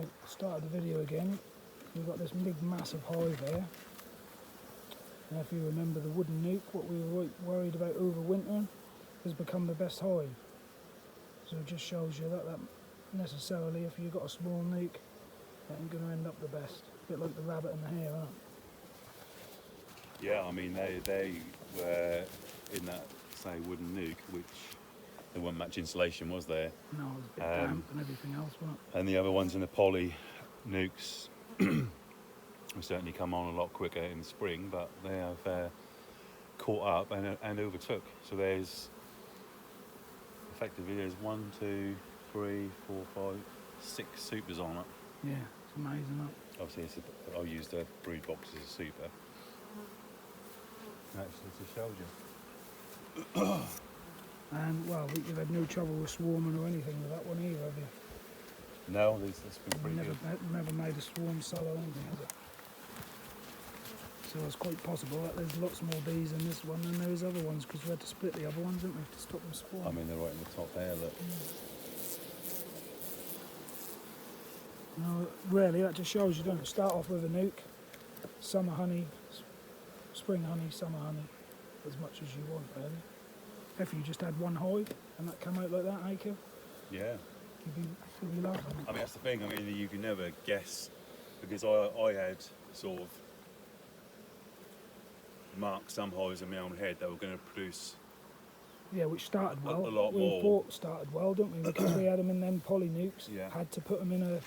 Right, started the video again. We've got this big massive hive here. And if you remember the wooden nuke, what we were worried about overwintering, has become the best hive. So it just shows you that necessarily, if you've got a small nuke, that ain't going to end up the best. A bit like the rabbit and the hare, aren't it? Yeah, I mean they were in that, say, wooden nuke, which there wasn't much insulation, was there? No, it was a bit damp and everything else, wasn't it? And the other ones in the poly nukes will certainly come on a lot quicker in the spring, but they have caught up and overtook. So there's effectively 1, 2, 3, 4, 5, 6 supers on it. Yeah, it's amazing, isn't it? Obviously, I used a brood box as a super. Actually, just shows you. And well, you've had no trouble with swarming or anything with that one either, have you? No, that's been pretty good. Never made a swarm cell or anything, has it? So it's quite possible that there's lots more bees in this one than there is other ones, because we had to split the other ones, didn't we, to stop them swarming. I mean, they're right in the top there, look. No, really, that just shows you don't start off with a nuke, summer honey, spring honey, summer honey, as much as you want, really. If you just had one hive and that come out like that, eh, Kev? Yeah. You'd be laughing. I mean, that's the thing. I mean, you can never guess, because I had sort of marked some hives in my own head that were going to produce. Yeah, which started well. A lot we more. thought started well, didn't we? Because we had them in them poly nukes. Yeah. Had to put them in a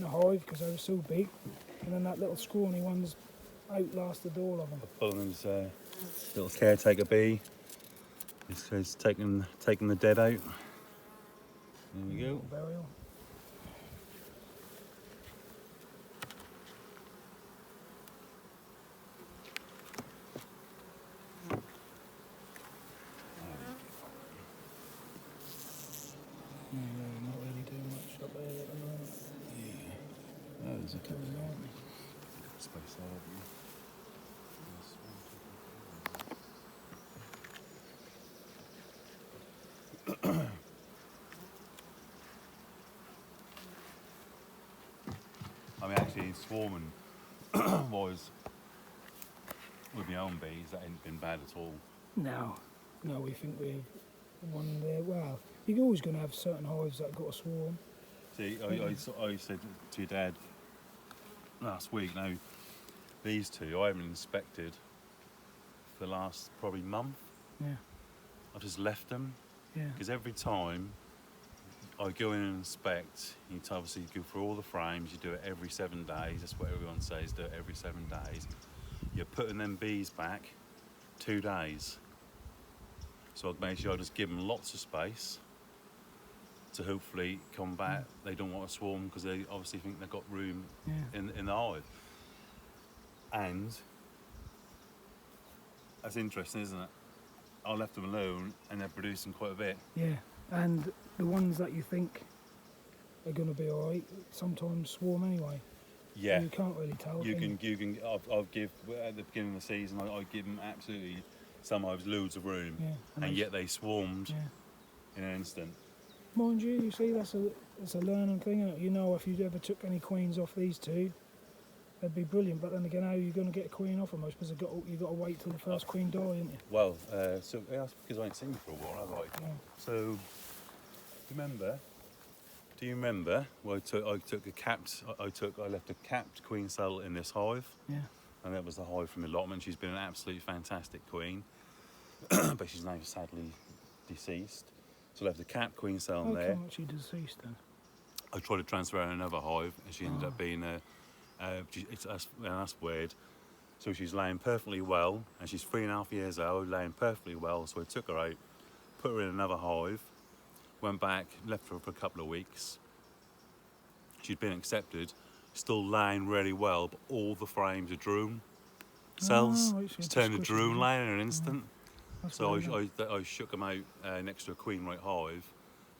hive because they were so big, and then that little scrawny ones outlasted all of them. Pullman's little caretaker bee. It's taking the dead out. There we go. Burial. Not really doing much up there at the moment. Yeah. Oh, there's a couple of space there, haven't you? I mean, actually, swarming was with my own bees. That ain't been bad at all. No, we think we've won there. Well, you're always going to have certain hives that got a swarm. See, I said to your dad last week, now, these two I haven't inspected for the last probably month. Yeah, I've just left them, yeah. because every time I go in and inspect, you obviously go through all the frames, you do it every 7 days, that's what everyone says, do it every 7 days. You're putting them bees back 2 days. So I'd make sure I just give them lots of space to hopefully combat. They don't want to swarm because they obviously think they've got room in the hive. And that's interesting, isn't it? I left them alone and they're producing quite a bit. Yeah, and the ones that you think are going to be all right sometimes swarm anyway. Yeah, you can't really tell. You can. I'll give at the beginning of the season. I give them absolutely some hives loads of room, and yet they swarmed in an instant. Mind you, you see that's a learning thing, isn't it? You know, if you ever took any queens off these two, they'd be brilliant. But then again, how are you going to get a queen off them? I suppose you've got to wait till the first queen die, haven't you? Well, so that's because I ain't seen you for a while, have I? Yeah. So, do you remember? Well, I left a capped queen cell in this hive. Yeah. And that was the hive from allotment. She's been an absolutely fantastic queen, but she's now sadly deceased. So I left a capped queen cell in there. How come she deceased then? I tried to transfer her in another hive, and she ended up being that's weird. So she's laying perfectly well, and she's 3.5 years old, laying perfectly well. So I took her out, put her in another hive, went back, left her for a couple of weeks. She'd been accepted, still laying really well, but all the frames are drone cells. Right, It's turned to drone laying in an instant. So I shook them out next to a queen right hive,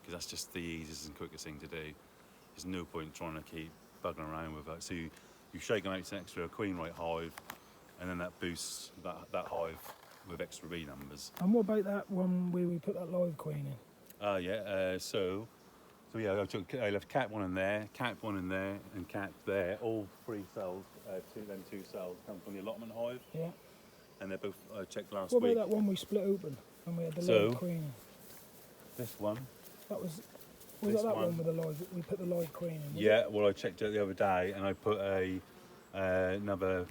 because that's just the easiest and quickest thing to do. There's no point trying to keep bugging around with it. So you shake them out next to a queen right hive, and then that boosts that hive with extra bee numbers. And what about that one where we put that live queen in? So So yeah, I left cat one in there, cat one in there, and cat there. All 3 cells, two cells come from the allotment hive, Yeah. and they're both. I checked last What about week. that one we split open and we had the So- live queen in? This one. Was This that one. one with the live? We put the live queen in. Was Yeah. Well, I checked it the other day, and I put another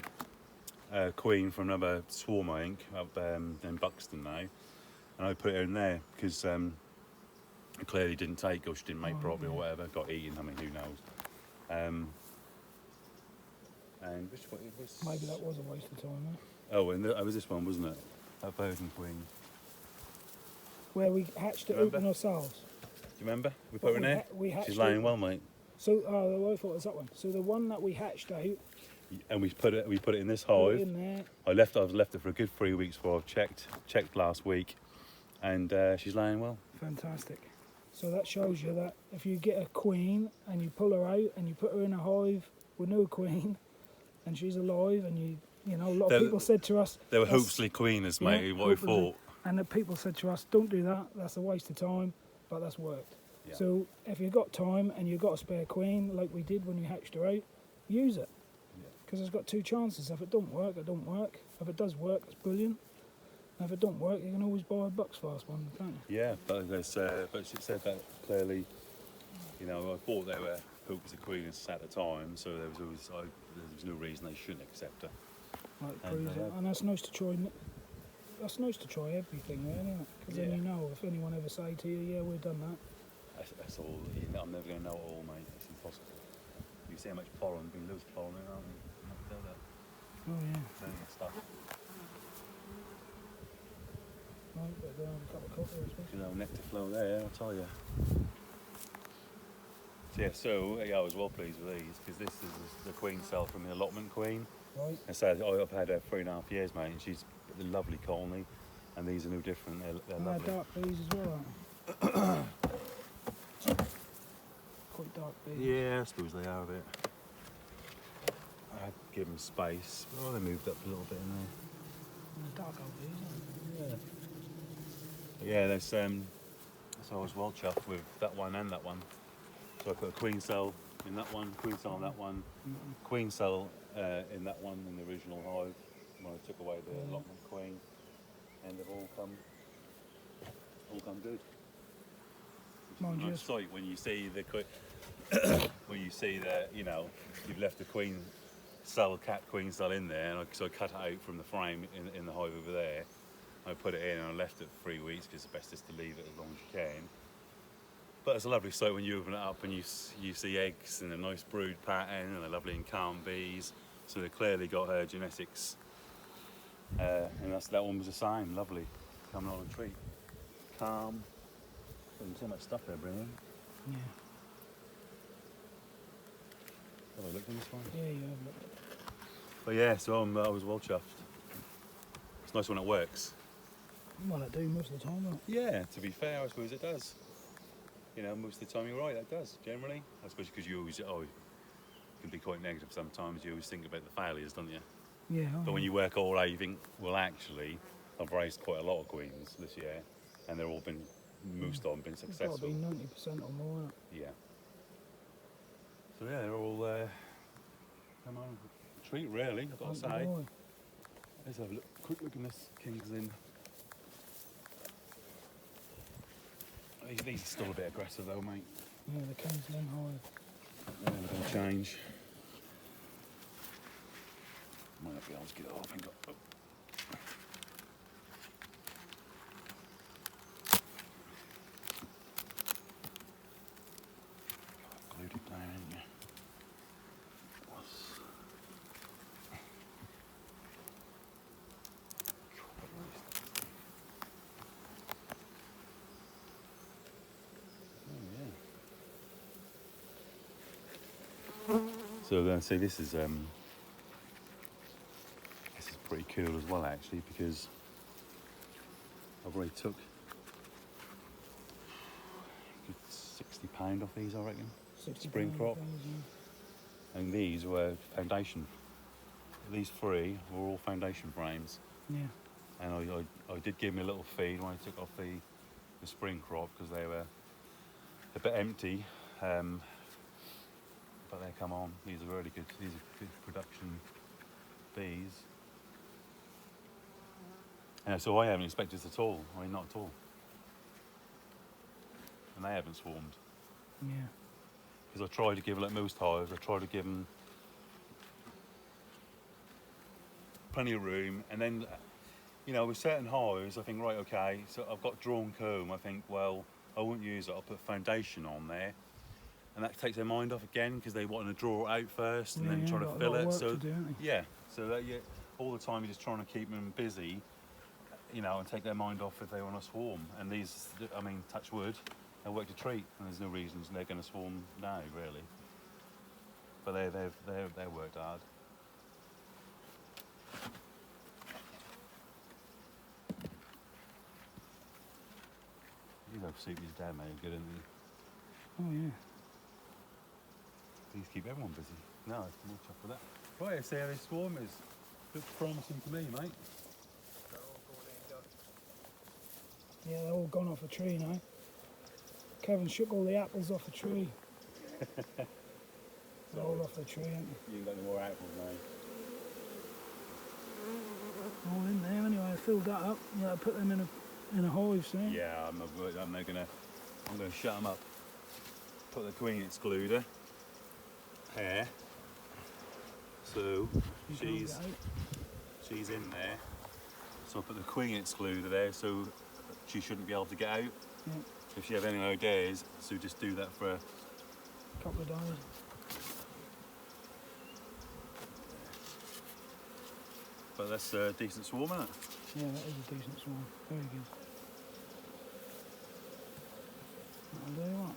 queen from another swarm, I think, up in Buxton now, and I put her in there because it clearly didn't take, or she didn't make Oh, properly, yeah. or whatever. Got eaten. I mean, who knows? And which one? It was. Maybe that was a waste of time. Huh? Oh, and that was this one, wasn't it? That Belgian queen. Where we hatched it Remember? open ourselves. Do you remember? We put her in there. We hatched She's laying it. well, mate. So, I thought it was that one. So the one that we hatched out, And we put it in this put hive. it in there. I've left it for a good 3 weeks before I've checked last week, and she's laying well. Fantastic. So that shows you that if you get a queen and you pull her out and you put her in a hive with no queen, and she's alive, and you know, a lot of people said to us, They were that's- hopefully queeners, mate. yeah, What we hopefully. thought. And the people said to us, don't do that, that's a waste of time, but that's worked. Yeah. So if you've got time and you've got a spare queen, like we did when we hatched her out, use it. Yeah. Because it's got 2 chances. If it don't work, it don't work. If it does work, it's brilliant. And if it don't work, you can always buy a Bucks Fast one, can't you? Yeah, but she said that clearly. You know, I thought they were hopes the queeners at the time, so there was no reason they shouldn't accept her. Like And proves they it. have. And that's nice to try. That's nice to try everything, really, isn't it? Because then Yeah. you know if anyone ever say to you, "Yeah, we've done that." That's all. You know, I'm never going to know it all, mate. It's impossible. You see how much pollen, been loose pollen in, aren't we? Oh yeah. Plenty of stuff. Right, but a couple of coffee, I suppose. You know, nectar flow there, I'll tell you. So yeah, I was well pleased with these because this is the queen cell from the allotment queen. Right. And so I've had her 3.5 years, mate, and she's a lovely colony. And these are no different. They're And lovely. dark bees as well. Aren't they? Quite dark bees. Yeah, I suppose they are a bit. I had to give them space. Oh, they moved up a little bit in there. And the dark old bees, aren't Yeah, there's so I was well chuffed with that one and that one. So I put a queen cell in that one, queen cell in that one, queen cell in that one in the original hive when I took away the allotment queen, and they've all come good. It's Mind a you, nice sight when you see the when you see that you've left the queen cell, cat queen cell in there, and so I cut it out from the frame in the hive over there. I put it in and I left it for 3 weeks because it's best just to leave it as long as you can. But it's a lovely sight when you open it up and you see eggs and a nice brood pattern and a lovely and calm bees. So they clearly got her genetics, and that one was the same. Lovely, coming on a treat, calm. There's so much stuff they're bringing. they? Yeah. Have I looked in this one? Yeah, you have looked. But yeah, so I was well chuffed. It's nice when it works. Well, I do most of the time, don't Yeah, to be fair, I suppose it does. Most of the time you're right, that does, generally. I suppose because you always, it can be quite negative sometimes. You always think about the failures, don't you? you? Yeah. But when you work all out, you think, well, actually, I've raised quite a lot of queens this year, and they're all been moosed on, been It's got to successful. be 90% or more. Isn't it? Yeah. So yeah, they're all, come on, a treat really, I've got to Aren't they, say. boy? Let's have a quick look in this King's Lynn. These are still a bit aggressive though, mate. Yeah, the King's Lynn hive. They're never going to change. Might not be able to get it off. Hang on. Glued it down, haven't you? So then, see, this is pretty cool as well, actually, because I've already took a good £60 off these, I reckon. 60 Spring pound crop. things, And these were foundation. These 3 were all foundation frames. Yeah. And I did give me a little feed when I took off the spring crop because they were a bit empty, but they come on. These are really good. These are good production bees. Yeah, so I haven't expected this at all. I mean, not at all. And they haven't swarmed. Yeah. Because I tried to give, like most hives, I tried to give them plenty of room, and then, you know, with certain hives, I think, right, okay, so I've got drawn comb, I think, well, I won't use it, I'll put foundation on there, and that takes their mind off again, because they want to draw it out first, and then try to got a fill lot of it, work so, to do, haven't they? yeah, so that you, all the time you're just trying to keep them busy, you know, and take their mind off if they want to swarm, and these, I mean, touch wood, they'll work to treat, and there's no reasons they're going to swarm now, really. But they're worked hard. You know, Soupy's dad made good, isn't he? Oh yeah. These keep everyone busy. No, more chuff with that. Right, let's see how this swarm is. Looks promising to me, mate. Yeah, they're all gone off a tree now. Kevin shook all the apples off the tree. They're all off the tree, ain't they? You ain't got any more apples, mate. All in there anyway. I filled that up. Yeah, I put them in a hive soon. Yeah, I'm gonna shut them up. Put the queen excluder here. So she's in there. So I put the queen excluder there, so she shouldn't be able to get out. Yeah. If you have any ideas, so just do that for. Couple of days. But that's a decent swarm, isn't it? Yeah, that is a decent swarm. Very good. I'll tell you what.